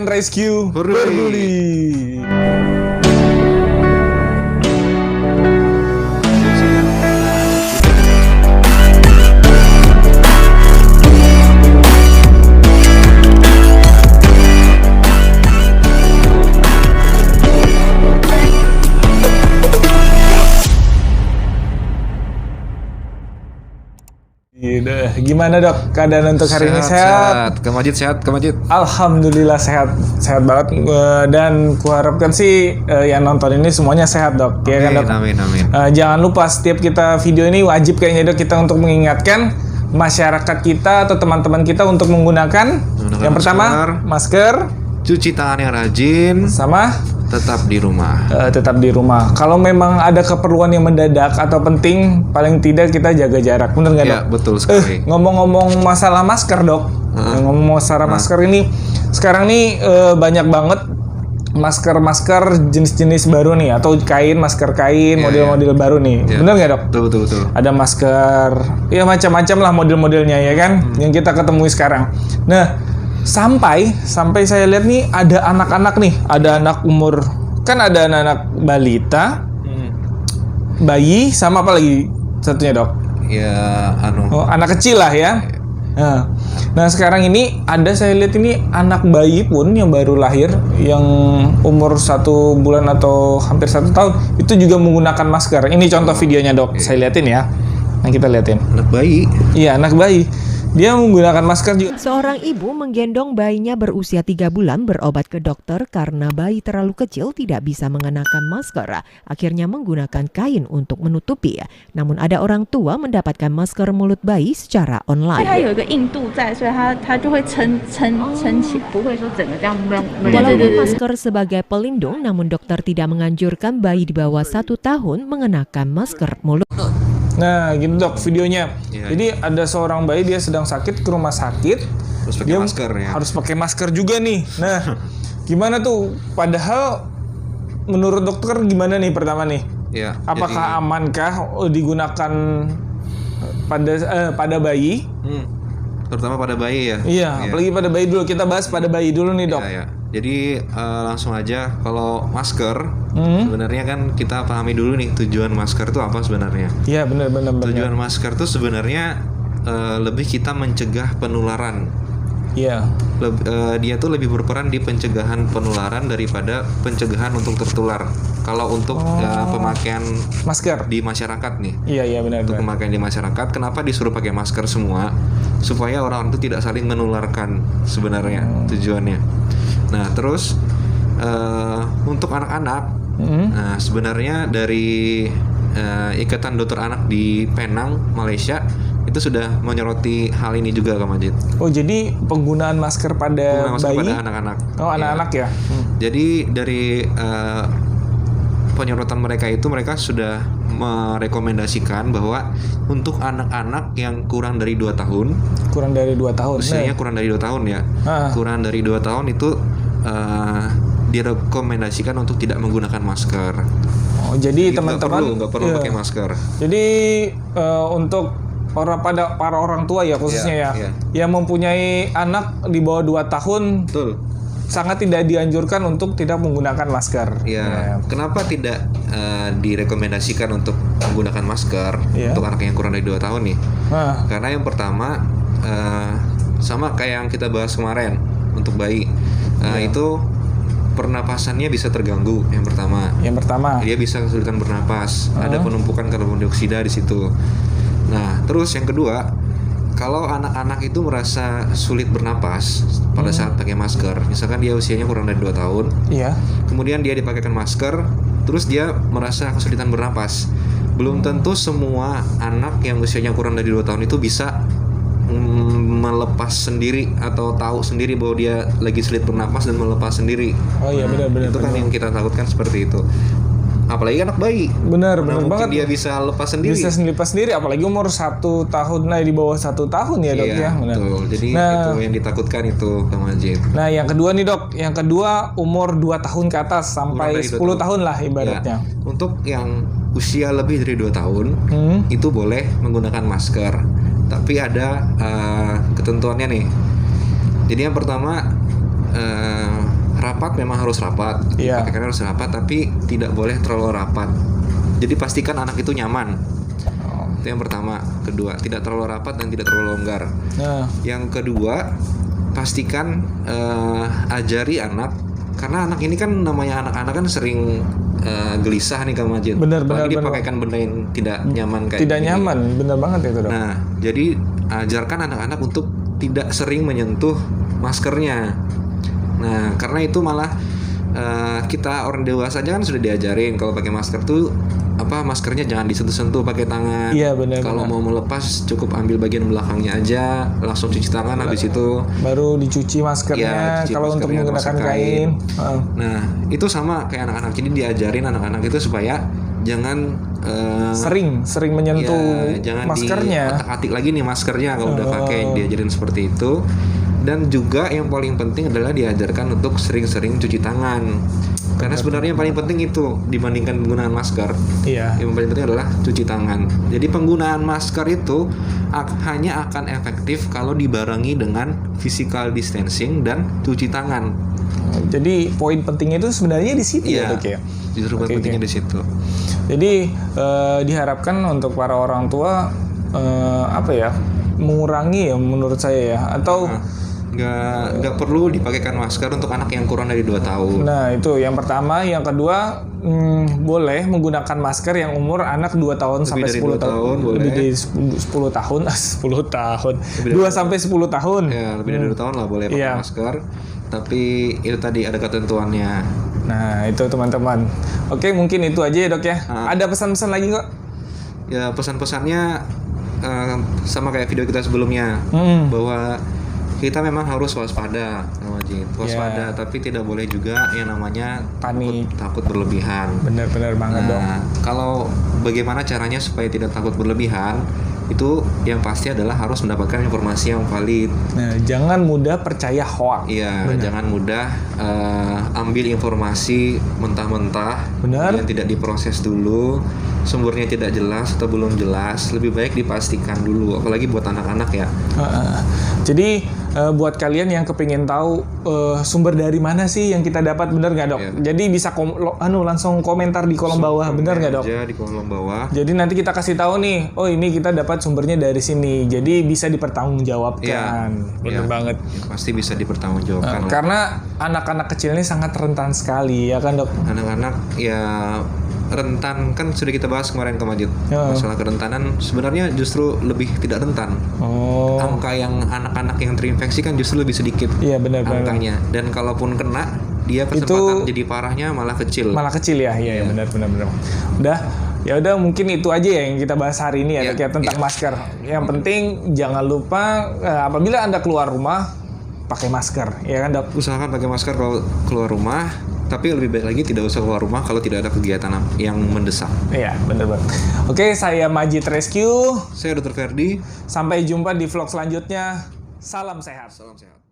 Rescue Peduli. Gimana dok keadaan untuk hari ini? Sehat? Ke Majid. Alhamdulillah sehat banget. Dan kuharapkan sih yang nonton ini semuanya sehat dok. Amin, ya kan dok? Amin. Jangan lupa setiap kita video ini wajib kayaknya dok kita untuk mengingatkan masyarakat kita atau teman-teman kita untuk menggunakan yang pertama masker, cuci tangan yang rajin, sama tetap di rumah. Tetap di rumah. Kalau memang ada keperluan yang mendadak atau penting, paling tidak kita jaga jarak. Bener nggak dok? Ya betul sekali. Ngomong-ngomong masalah masker dok, ngomong masalah masker ini, sekarang nih banyak banget masker jenis-jenis baru nih, atau masker kain model-model baru nih. Bener nggak dok? Betul. Ada masker, ya macam-macam lah model-modelnya ya kan, yang kita ketemui sekarang. Nah, sampai saya lihat nih ada anak-anak nih, ada anak umur, kan ada anak balita, bayi, sama apa lagi satunya dok? Ya anak kecil lah ya. Nah sekarang ini ada saya lihat ini anak bayi pun yang baru lahir, yang umur 1 bulan atau hampir 1 tahun, itu juga menggunakan masker. Ini contoh videonya dok, saya liatin ya. Nah kita liatin. Anak bayi. Iya, anak bayi. Dia menggunakan masker juga. Seorang ibu menggendong bayinya berusia 3 bulan berobat ke dokter karena bayi terlalu kecil tidak bisa mengenakan masker. Akhirnya menggunakan kain untuk menutupi. Namun ada orang tua mendapatkan masker mulut bayi secara online. Walaupun masker sebagai pelindung, namun dokter tidak menganjurkan bayi di bawah 1 tahun mengenakan masker mulut. Nah gitu dok videonya. Jadi ada seorang bayi, dia sedang sakit, ke rumah sakit, Harus pakai masker ya. Harus pakai masker juga nih. Nah gimana tuh? Padahal menurut dokter gimana nih pertama nih? Ya, apakah amankah digunakan pada bayi? Terutama pada bayi ya. Iya, apalagi pada bayi dulu. Kita bahas pada bayi dulu nih dok. Iya. Jadi langsung aja, kalau masker sebenarnya kan kita pahami dulu nih tujuan masker itu apa sebenarnya. Iya benar. Tujuan masker itu sebenarnya lebih kita mencegah penularan. Iya. Dia tuh lebih berperan di pencegahan penularan daripada pencegahan untuk tertular. Kalau untuk pemakaian masker di masyarakat nih. Iya benar. Untuk pemakaian di masyarakat, kenapa disuruh pakai masker semua? Supaya orang itu tidak saling menularkan sebenarnya tujuannya. Nah terus untuk anak-anak, nah sebenarnya dari Ikatan Dokter Anak di Penang, Malaysia, itu sudah menyoroti hal ini juga Kak Majid. Oh jadi penggunaan masker pada bayi? Pada anak-anak. Oh anak-anak ya. Jadi dari penyorotan mereka itu, mereka sudah merekomendasikan bahwa untuk anak-anak yang kurang dari 2 tahun, usianya kurang dari 2 tahun ya, kurang dari 2 tahun itu direkomendasikan untuk tidak menggunakan masker. Oh jadi teman-teman nggak perlu pakai masker. Jadi untuk para orang tua ya khususnya yang mempunyai anak di bawah 2 tahun, betul, sangat tidak dianjurkan untuk tidak menggunakan masker. Kenapa tidak direkomendasikan untuk menggunakan masker untuk anak yang kurang dari 2 tahun nih? Karena yang pertama, sama kayak yang kita bahas kemarin untuk bayi, itu pernapasannya bisa terganggu. Yang pertama dia bisa kesulitan bernapas, ada penumpukan karbon dioksida di situ. Nah terus yang kedua, kalau anak-anak itu merasa sulit bernapas pada saat pakai masker, misalkan dia usianya kurang dari 2 tahun, kemudian dia dipakaikan masker, terus dia merasa kesulitan bernapas. Belum tentu semua anak yang usianya kurang dari 2 tahun itu bisa melepas sendiri atau tahu sendiri bahwa dia lagi sulit bernapas dan melepas sendiri. Oh iya benar. Itu kan yang kita takutkan seperti itu. Apalagi anak bayi. Benar banget. Dia bisa lepas sendiri. Apalagi umur 1 tahun, di bawah 1 tahun ya dok ya. Betul. Jadi itu yang ditakutkan itu Kang Majid. Nah yang kedua nih dok, umur 2 tahun ke atas sampai 10 tahun lah ibaratnya. Untuk yang usia lebih dari 2 tahun itu boleh menggunakan masker. Tapi ada ketentuannya nih. Jadi yang pertama rapat memang harus rapat, dipakaikan harus rapat, tapi tidak boleh terlalu rapat. Jadi pastikan anak itu nyaman. Itu yang pertama. Kedua, tidak terlalu rapat dan tidak terlalu longgar. Yang kedua, pastikan ajari anak, karena anak ini kan namanya anak-anak kan sering gelisah nih Kang Majid. Benar. Dipakaikan benda yang tidak nyaman kayak tidak gini. Nyaman, benar banget itu dok. Nah, jadi ajarkan anak-anak untuk tidak sering menyentuh maskernya. Nah, karena itu malah kita orang dewasa aja kan sudah diajarin kalau pakai masker tuh maskernya jangan disentuh-sentuh pakai tangan. Iya benar. Kalau mau melepas cukup ambil bagian belakangnya aja, langsung cuci tangan, habis itu baru dicuci maskernya kalau untuk menggunakan kain. Nah, itu sama kayak anak-anak, jadi diajarin anak-anak itu supaya jangan sering menyentuh jangan maskernya. Atik-atik lagi nih maskernya kalau udah pakai, diajarin seperti itu. Dan juga yang paling penting adalah diajarkan untuk sering-sering cuci tangan. Karena sebenarnya yang paling penting itu dibandingkan penggunaan masker. Iya. Yang paling penting adalah cuci tangan. Jadi penggunaan masker itu hanya akan efektif kalau dibarengi dengan physical distancing dan cuci tangan. Jadi poin pentingnya itu sebenarnya di situ ya dok ya. Justru poin pentingnya di situ. Jadi diharapkan untuk para orang tua mengurangi ya menurut saya ya, atau nggak perlu dipakaikan masker untuk anak yang kurang dari 2 tahun. Nah itu yang pertama. Yang kedua, boleh menggunakan masker yang umur anak 2 tahun sampai 10 tahun. Lebih dari 10 tahun 10 tahun 2 sampai 10 tahun ya, lebih dari 2 tahun lah boleh pakai masker, tapi itu tadi ada ketentuannya. Nah itu teman-teman. Oke, mungkin itu aja ya dok ya. Ada pesan-pesan lagi kok? Ya, pesan-pesannya sama kayak video kita sebelumnya, bahwa kita memang harus waspada, waspada, tapi tidak boleh juga yang namanya panik, takut berlebihan. Benar-benar banget dong. Kalau bagaimana caranya supaya tidak takut berlebihan, itu yang pasti adalah harus mendapatkan informasi yang valid. Nah, jangan mudah percaya hoax. Iya, jangan mudah ambil informasi mentah-mentah, yang tidak diproses dulu, sumbernya tidak jelas atau belum jelas. Lebih baik dipastikan dulu, apalagi buat anak-anak ya. Jadi buat kalian yang kepingin tahu sumber dari mana sih yang kita dapat, bener nggak dok? Jadi bisa langsung komentar di kolom bawah, bener nggak dok? Aja di kolom bawah. Jadi nanti kita kasih tahu nih, oh ini kita dapat sumbernya dari sini. Jadi bisa dipertanggungjawabkan, bener banget. Pasti bisa dipertanggungjawabkan. Karena anak-anak kecil ini sangat rentan sekali, ya kan dok? Anak-anak ya rentan, kan sudah kita bahas kemarin Majid. Masalah kerentanan sebenarnya justru lebih tidak rentan. Angka yang anak-anak yang terinfeksi kan justru lebih sedikit. Iya benar angkanya. Dan kalaupun kena, dia kesempatan jadi parahnya malah kecil. Malah kecil ya. Iya benar. Udah mungkin itu aja ya yang kita bahas hari ini ya, tentang masker. Yang penting jangan lupa apabila Anda keluar rumah pakai masker, ya kan dok? Usahakan pakai masker kalau keluar rumah. Tapi lebih baik lagi tidak usah keluar rumah kalau tidak ada kegiatan yang mendesak. Iya, benar banget. Oke, saya Majid Rescue. Saya Dr. Ferdi. Sampai jumpa di vlog selanjutnya. Salam sehat. Salam sehat.